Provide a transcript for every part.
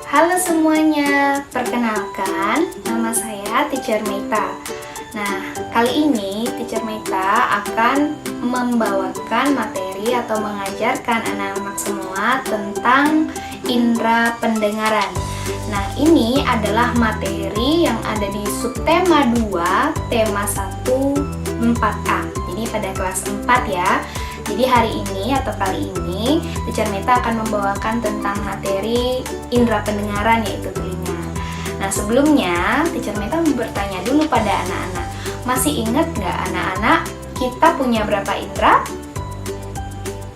Halo semuanya, perkenalkan nama saya Teacher Meita. Nah, kali ini Teacher Meita akan membawakan materi atau mengajarkan anak-anak semua tentang indera pendengaran. Nah, ini adalah materi yang ada di subtema 2, tema 1, 4A. Jadi pada kelas 4 ya. Jadi hari ini atau kali ini Teacher Meita akan membawakan tentang materi indera pendengaran yaitu telinga. Nah sebelumnya Teacher Meita mau bertanya dulu pada anak-anak, masih ingat nggak anak-anak kita punya berapa indera?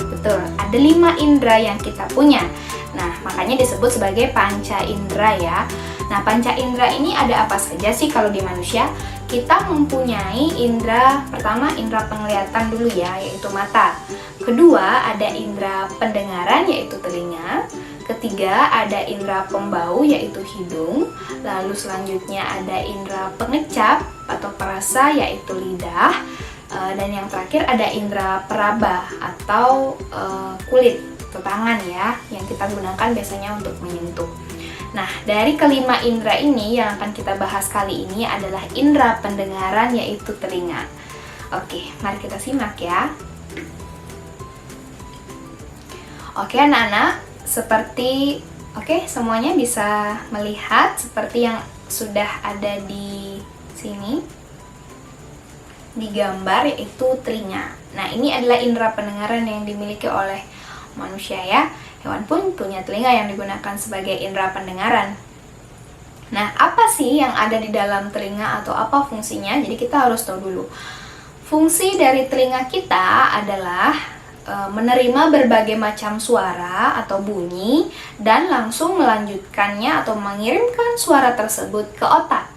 Betul, ada 5 indera yang kita punya. Nah makanya disebut sebagai panca indera ya. Nah panca indera ini ada apa saja sih kalau di manusia? Kita mempunyai indera, pertama indera penglihatan dulu ya, yaitu mata. Kedua, ada indera pendengaran, yaitu telinga. Ketiga, ada indera pembau, yaitu hidung. Lalu selanjutnya ada indera pengecap atau perasa, yaitu lidah. Dan yang terakhir ada indera peraba atau kulit atau tangan ya, yang kita gunakan biasanya untuk menyentuh. Nah, dari kelima indera ini yang akan kita bahas kali ini adalah indera pendengaran yaitu telinga. Oke, mari kita simak ya. Oke anak-anak, semuanya bisa melihat seperti yang sudah ada di sini. Di gambar yaitu telinga. Nah, ini adalah indera pendengaran yang dimiliki oleh manusia ya. Hewan pun punya telinga yang digunakan sebagai indera pendengaran. Nah, apa sih yang ada di dalam telinga atau apa fungsinya? Jadi kita harus tahu dulu. Fungsi dari telinga kita adalah menerima berbagai macam suara atau bunyi dan langsung melanjutkannya atau mengirimkan suara tersebut ke otak.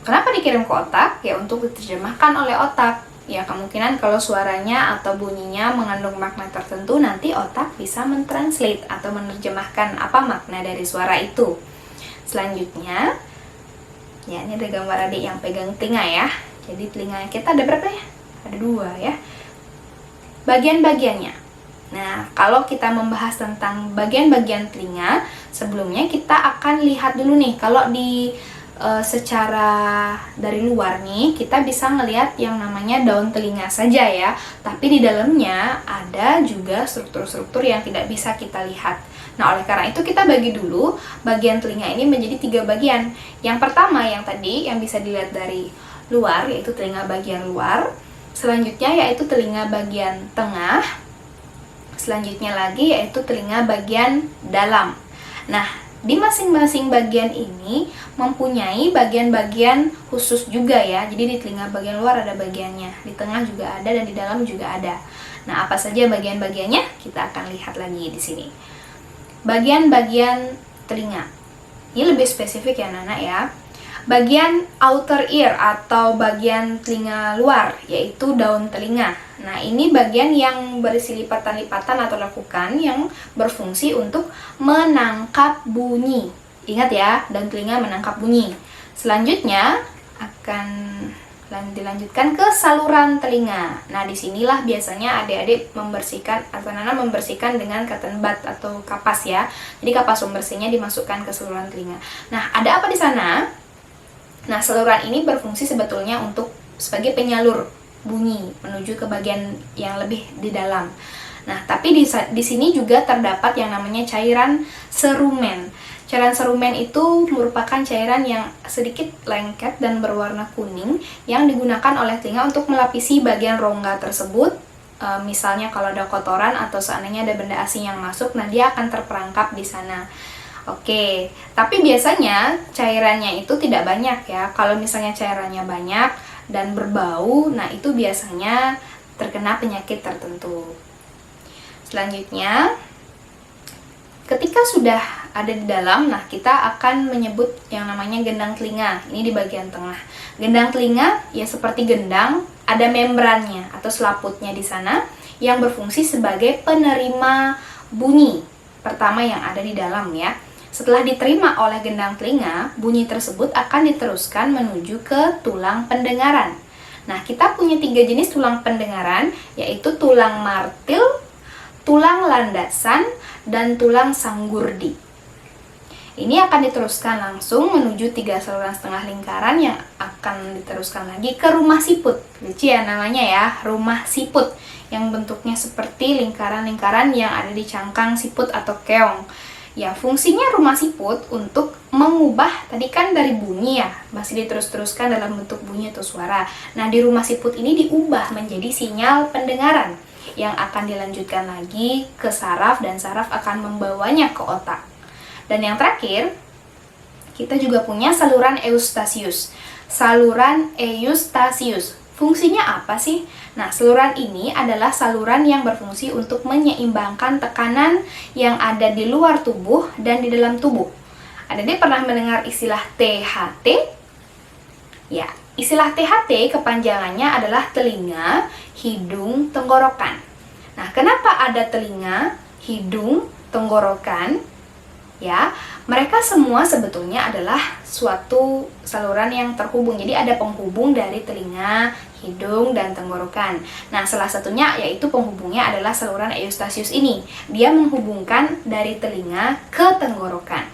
Kenapa dikirim ke otak? Ya untuk diterjemahkan oleh otak. Ya kemungkinan kalau suaranya atau bunyinya mengandung makna tertentu, nanti otak bisa mentranslate atau menerjemahkan apa makna dari suara itu. Selanjutnya, ya ini ada gambar adik yang pegang telinga ya. Jadi telinga kita ada berapa ya? Ada 2 ya. Bagian-bagiannya. Nah, kalau kita membahas tentang bagian-bagian telinga, sebelumnya kita akan lihat dulu nih, kalau di secara dari luar nih kita bisa ngelihat yang namanya daun telinga saja ya, tapi di dalamnya ada juga struktur-struktur yang tidak bisa kita lihat. Nah oleh karena itu kita bagi dulu bagian telinga ini menjadi 3 bagian. Yang pertama yang tadi yang bisa dilihat dari luar yaitu telinga bagian luar, selanjutnya yaitu telinga bagian tengah, selanjutnya lagi yaitu telinga bagian dalam. Nah di masing-masing bagian ini mempunyai bagian-bagian khusus juga ya. Jadi di telinga bagian luar ada bagiannya, di tengah juga ada dan di dalam juga ada. Nah, apa saja bagian-bagiannya? Kita akan lihat lagi di sini. Bagian-bagian telinga. Ini lebih spesifik ya, Nana ya. Bagian outer ear atau bagian telinga luar yaitu daun telinga. Nah, ini bagian yang berisi lipatan-lipatan atau lekukan yang berfungsi untuk menangkap bunyi. Ingat ya, daun telinga menangkap bunyi. Selanjutnya akan dilanjutkan ke saluran telinga. Nah, disinilah biasanya adik-adik membersihkan atau Nana membersihkan dengan cotton bud atau kapas ya. Jadi kapas pembersihnya dimasukkan ke saluran telinga. Nah, ada apa di sana? Nah, saluran ini berfungsi sebetulnya untuk sebagai penyalur bunyi menuju ke bagian yang lebih di dalam. Nah, tapi di sini juga terdapat yang namanya cairan serumen. Cairan serumen itu merupakan cairan yang sedikit lengket dan berwarna kuning yang digunakan oleh telinga untuk melapisi bagian rongga tersebut. Misalnya kalau ada kotoran atau seandainya ada benda asing yang masuk, nah dia akan terperangkap di sana. Oke, tapi biasanya cairannya itu tidak banyak ya. Kalau misalnya cairannya banyak dan berbau, nah itu biasanya terkena penyakit tertentu. Selanjutnya, ketika sudah ada di dalam, nah kita akan menyebut yang namanya gendang telinga. Ini di bagian tengah. Gendang telinga ya seperti gendang, ada membrannya atau selaputnya di sana yang berfungsi sebagai penerima bunyi pertama yang ada di dalam ya. Setelah diterima oleh gendang telinga, bunyi tersebut akan diteruskan menuju ke tulang pendengaran. Nah, kita punya 3 jenis tulang pendengaran, yaitu tulang martil, tulang landasan, dan tulang sanggurdi. Ini akan diteruskan langsung menuju 3 saluran setengah lingkaran yang akan diteruskan lagi ke rumah siput. Lucu ya namanya ya, rumah siput, yang bentuknya seperti lingkaran-lingkaran yang ada di cangkang siput atau keong. Ya, fungsinya rumah siput untuk mengubah, tadi kan dari bunyi ya, masih diterus-teruskan dalam bentuk bunyi atau suara. Nah, di rumah siput ini diubah menjadi sinyal pendengaran yang akan dilanjutkan lagi ke saraf, dan saraf akan membawanya ke otak. Dan yang terakhir, kita juga punya saluran eustasius. Saluran eustasius, fungsinya apa sih? Nah, saluran ini adalah saluran yang berfungsi untuk menyeimbangkan tekanan yang ada di luar tubuh dan di dalam tubuh. Adik-adik pernah mendengar istilah THT? Ya, istilah THT kepanjangannya adalah telinga, hidung, tenggorokan. Nah, kenapa ada telinga, hidung, tenggorokan? Ya, mereka semua sebetulnya adalah suatu saluran yang terhubung. Jadi ada penghubung dari telinga, hidung, dan tenggorokan. Nah, salah satunya yaitu penghubungnya adalah saluran eustasius ini. Dia menghubungkan dari telinga ke tenggorokan.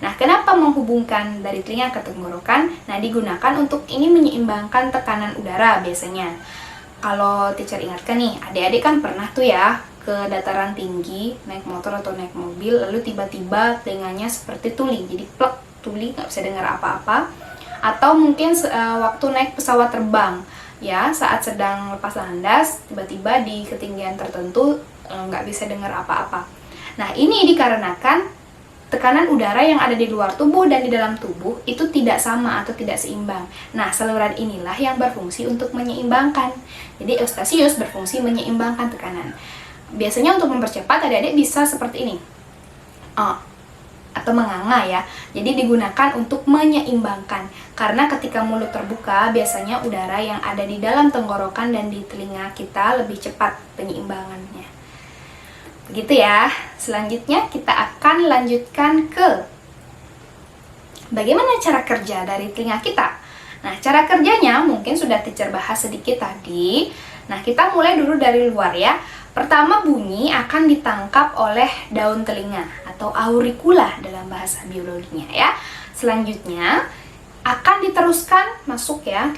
Nah, kenapa menghubungkan dari telinga ke tenggorokan? Nah, digunakan untuk ini menyeimbangkan tekanan udara biasanya. Kalau teacher ingatkan nih, adik-adik kan pernah tuh ya ke dataran tinggi, naik motor atau naik mobil, lalu tiba-tiba telinganya seperti tuli, jadi plek, tuli, nggak bisa dengar apa-apa. Atau mungkin waktu naik pesawat terbang, ya saat sedang lepas landas, tiba-tiba di ketinggian tertentu nggak bisa dengar apa-apa. Nah, ini dikarenakan tekanan udara yang ada di luar tubuh dan di dalam tubuh itu tidak sama atau tidak seimbang. Nah, saluran inilah yang berfungsi untuk menyeimbangkan. Jadi eustasius berfungsi menyeimbangkan tekanan. Biasanya untuk mempercepat, adik-adik bisa seperti ini, atau menganga ya. Jadi digunakan untuk menyeimbangkan, karena ketika mulut terbuka biasanya udara yang ada di dalam tenggorokan dan di telinga kita lebih cepat penyeimbangannya. Begitu ya. Selanjutnya kita akan lanjutkan ke bagaimana cara kerja dari telinga kita. Nah, cara kerjanya mungkin sudah teacher bahas sedikit tadi. Nah, kita mulai dulu dari luar ya. Pertama, bunyi akan ditangkap oleh daun telinga atau auricula dalam bahasa biologinya ya. Selanjutnya akan diteruskan masuk ya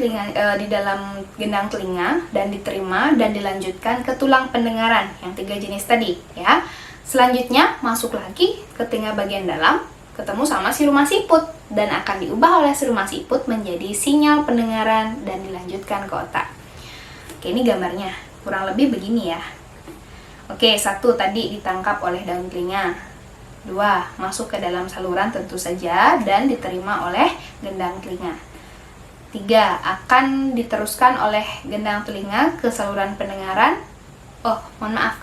di dalam gendang telinga dan diterima dan dilanjutkan ke tulang pendengaran yang 3 jenis tadi ya. Selanjutnya masuk lagi ke telinga bagian dalam, ketemu sama si rumah siput dan akan diubah oleh si rumah siput menjadi sinyal pendengaran dan dilanjutkan ke otak. Oke, ini gambarnya kurang lebih begini ya. Oke, 1 tadi ditangkap oleh daun telinga. 2, masuk ke dalam saluran tentu saja dan diterima oleh gendang telinga. 3, akan diteruskan oleh gendang telinga ke saluran pendengaran.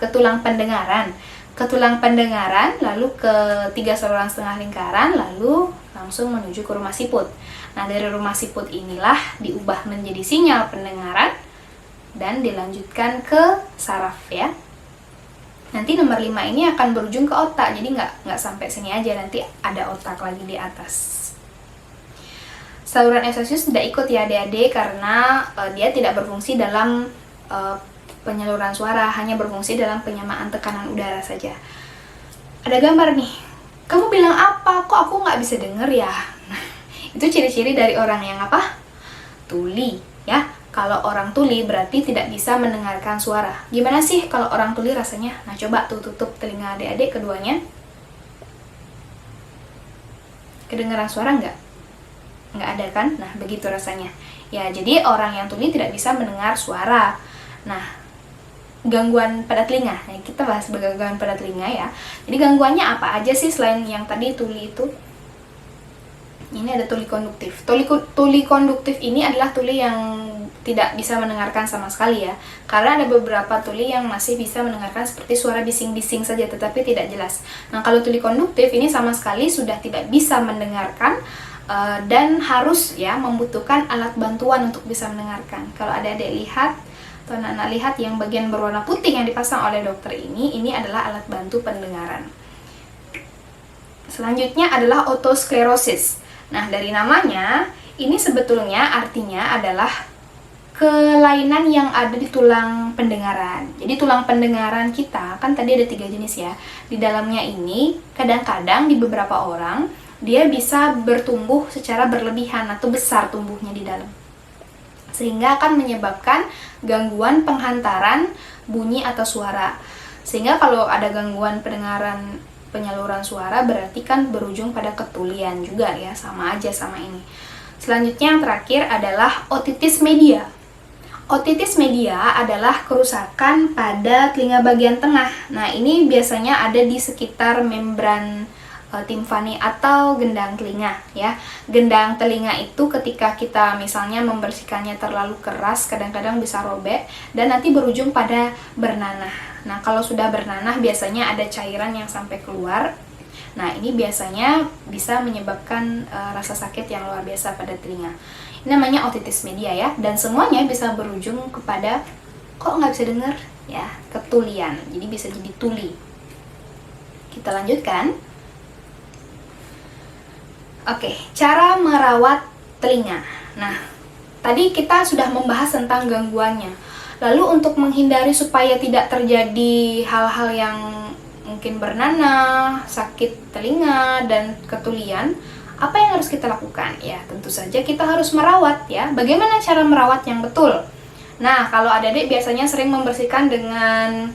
Ke tulang pendengaran. Ke tulang pendengaran, lalu ke 3 saluran setengah lingkaran, lalu langsung menuju ke rumah siput. Nah, dari rumah siput inilah diubah menjadi sinyal pendengaran dan dilanjutkan ke saraf ya. Nanti nomor 5 ini akan berujung ke otak, jadi nggak sampai sini aja, nanti ada otak lagi di atas. Saluran eustasius tidak ikut ya adik-adik, karena dia tidak berfungsi dalam penyaluran suara, hanya berfungsi dalam penyamaan tekanan udara saja. Ada gambar nih, kamu bilang apa? Kok aku nggak bisa denger ya? Nah, itu ciri-ciri dari orang yang apa? Tuli ya. Kalau orang tuli berarti tidak bisa mendengarkan suara. Gimana sih kalau orang tuli rasanya? Nah, coba tuh tutup telinga adik-adik keduanya. Kedengaran suara nggak? Nggak ada kan? Nah, begitu rasanya. Ya, jadi orang yang tuli tidak bisa mendengar suara. Nah, gangguan pada telinga. Nah, kita bahas gangguan pada telinga ya. Jadi gangguannya apa aja sih selain yang tadi tuli itu? Ini ada tuli konduktif. Tuli konduktif ini adalah tuli yang tidak bisa mendengarkan sama sekali ya. Karena ada beberapa tuli yang masih bisa mendengarkan seperti suara bising-bising saja tetapi tidak jelas. Nah, kalau tuli konduktif ini sama sekali sudah tidak bisa mendengarkan dan harus ya membutuhkan alat bantuan untuk bisa mendengarkan. Kalau adik-adik lihat atau anak-anak lihat yang bagian berwarna putih yang dipasang oleh dokter ini adalah alat bantu pendengaran. Selanjutnya adalah otosklerosis. Nah, dari namanya, ini sebetulnya artinya adalah kelainan yang ada di tulang pendengaran. Jadi tulang pendengaran kita kan tadi ada 3 jenis ya. Di dalamnya ini kadang-kadang di beberapa orang dia bisa bertumbuh secara berlebihan atau besar tumbuhnya di dalam, sehingga akan menyebabkan gangguan penghantaran bunyi atau suara. Sehingga kalau ada gangguan pendengaran penyaluran suara berarti kan berujung pada ketulian juga ya, sama aja sama ini. Selanjutnya yang terakhir adalah otitis media. Otitis media adalah kerusakan pada telinga bagian tengah. Nah, ini biasanya ada di sekitar membran timpani atau gendang telinga ya. Gendang telinga itu ketika kita misalnya membersihkannya terlalu keras, kadang-kadang bisa robek dan nanti berujung pada bernanah. Nah, kalau sudah bernanah biasanya ada cairan yang sampai keluar. Nah, ini biasanya bisa menyebabkan rasa sakit yang luar biasa pada telinga. Ini namanya otitis media ya, dan semuanya bisa berujung kepada kok nggak bisa dengar ya, ketulian. Jadi bisa jadi tuli. Kita lanjutkan. Oke, cara merawat telinga. Nah, tadi kita sudah membahas tentang gangguannya. Lalu untuk menghindari supaya tidak terjadi hal-hal yang mungkin bernanah, sakit telinga, dan ketulian, apa yang harus kita lakukan? Ya, tentu saja kita harus merawat ya. Bagaimana cara merawat yang betul? Nah, kalau adik-adik biasanya sering membersihkan dengan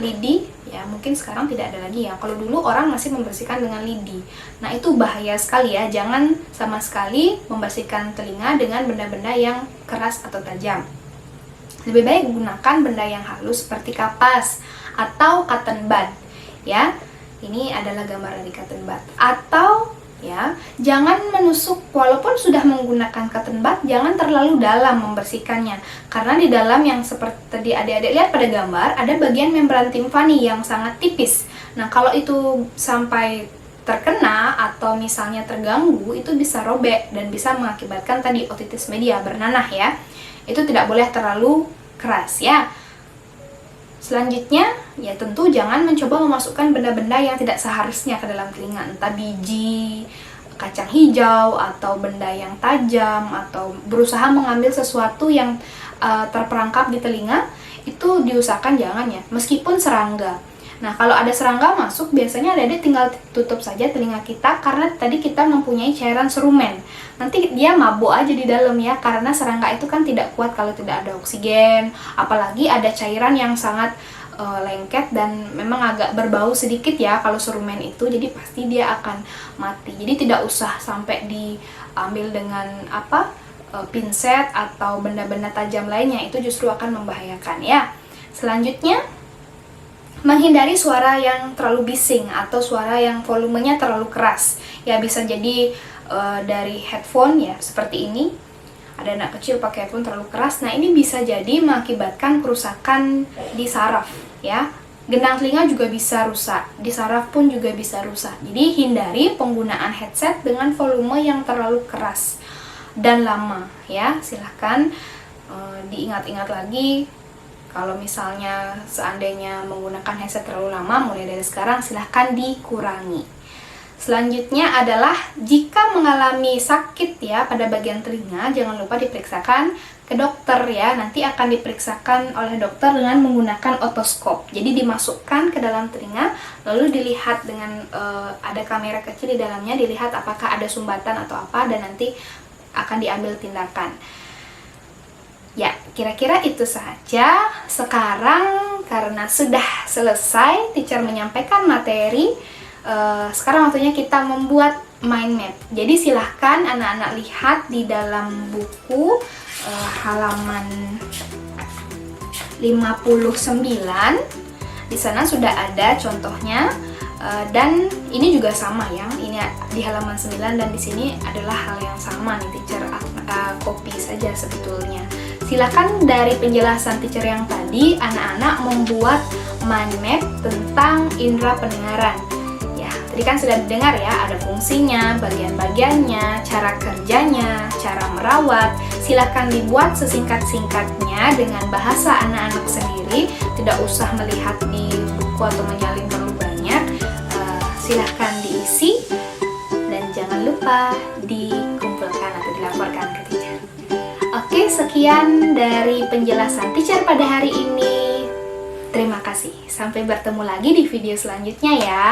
lidi, ya mungkin sekarang tidak ada lagi ya. Kalau dulu orang masih membersihkan dengan lidi. Nah, itu bahaya sekali ya. Jangan sama sekali membersihkan telinga dengan benda-benda yang keras atau tajam. Lebih baik gunakan benda yang halus seperti kapas atau cotton bud. Ya, ini adalah gambar dari cotton bud. Atau ya, jangan menusuk, walaupun sudah menggunakan cotton bud, jangan terlalu dalam membersihkannya, karena di dalam yang seperti tadi adik-adik lihat pada gambar ada bagian membran timpani yang sangat tipis. Nah, kalau itu sampai terkena atau misalnya terganggu, itu bisa robek dan bisa mengakibatkan tadi otitis media, bernanah ya. Itu tidak boleh terlalu keras ya. Selanjutnya, ya tentu jangan mencoba memasukkan benda-benda yang tidak seharusnya ke dalam telinga, entah biji, kacang hijau, atau benda yang tajam, atau berusaha mengambil sesuatu yang terperangkap di telinga, itu diusahakan jangan ya, meskipun serangga. Nah, kalau ada serangga masuk, biasanya adik-adik tinggal tutup saja telinga kita, karena tadi kita mempunyai cairan serumen. Nanti dia mabuk aja di dalam ya, karena serangga itu kan tidak kuat kalau tidak ada oksigen, apalagi ada cairan yang sangat lengket dan memang agak berbau sedikit ya kalau serumen itu, jadi pasti dia akan mati. Jadi tidak usah sampai diambil dengan pinset atau benda-benda tajam lainnya, itu justru akan membahayakan ya. Selanjutnya, menghindari suara yang terlalu bising atau suara yang volumenya terlalu keras. Ya, bisa jadi dari headphone ya, seperti ini. Ada anak kecil pakai headphone terlalu keras. Nah, ini bisa jadi mengakibatkan kerusakan di saraf ya. Gendang telinga juga bisa rusak, di saraf pun juga bisa rusak. Jadi hindari penggunaan headset dengan volume yang terlalu keras dan lama ya. Silahkan diingat-ingat lagi. Kalau misalnya seandainya menggunakan headset terlalu lama, mulai dari sekarang silahkan dikurangi. Selanjutnya adalah jika mengalami sakit ya pada bagian telinga, jangan lupa diperiksakan ke dokter ya. Nanti akan diperiksakan oleh dokter dengan menggunakan otoskop. Jadi dimasukkan ke dalam telinga, lalu dilihat dengan ada kamera kecil di dalamnya, dilihat apakah ada sumbatan atau apa, dan nanti akan diambil tindakan. Ya, kira-kira itu saja. Sekarang karena sudah selesai teacher menyampaikan materi, sekarang waktunya kita membuat mind map. Jadi silahkan anak-anak lihat di dalam buku halaman 59. Di sana sudah ada contohnya, dan ini juga sama ya. Ini di halaman 9 dan di sini adalah hal yang sama nih, teacher copy saja sebetulnya. Silakan dari penjelasan teacher yang tadi, anak-anak membuat mind map tentang indera pendengaran. Ya, tadi kan sudah didengar ya, ada fungsinya, bagian-bagiannya, cara kerjanya, cara merawat. Silakan dibuat sesingkat-singkatnya dengan bahasa anak-anak sendiri, tidak usah melihat di buku atau menyalin terlalu banyak. Silahkan diisi dan jangan lupa dikumpulkan atau dilaporkan ke teacher. Oke, sekian dari penjelasan teacher pada hari ini. Terima kasih. Sampai bertemu lagi di video selanjutnya ya.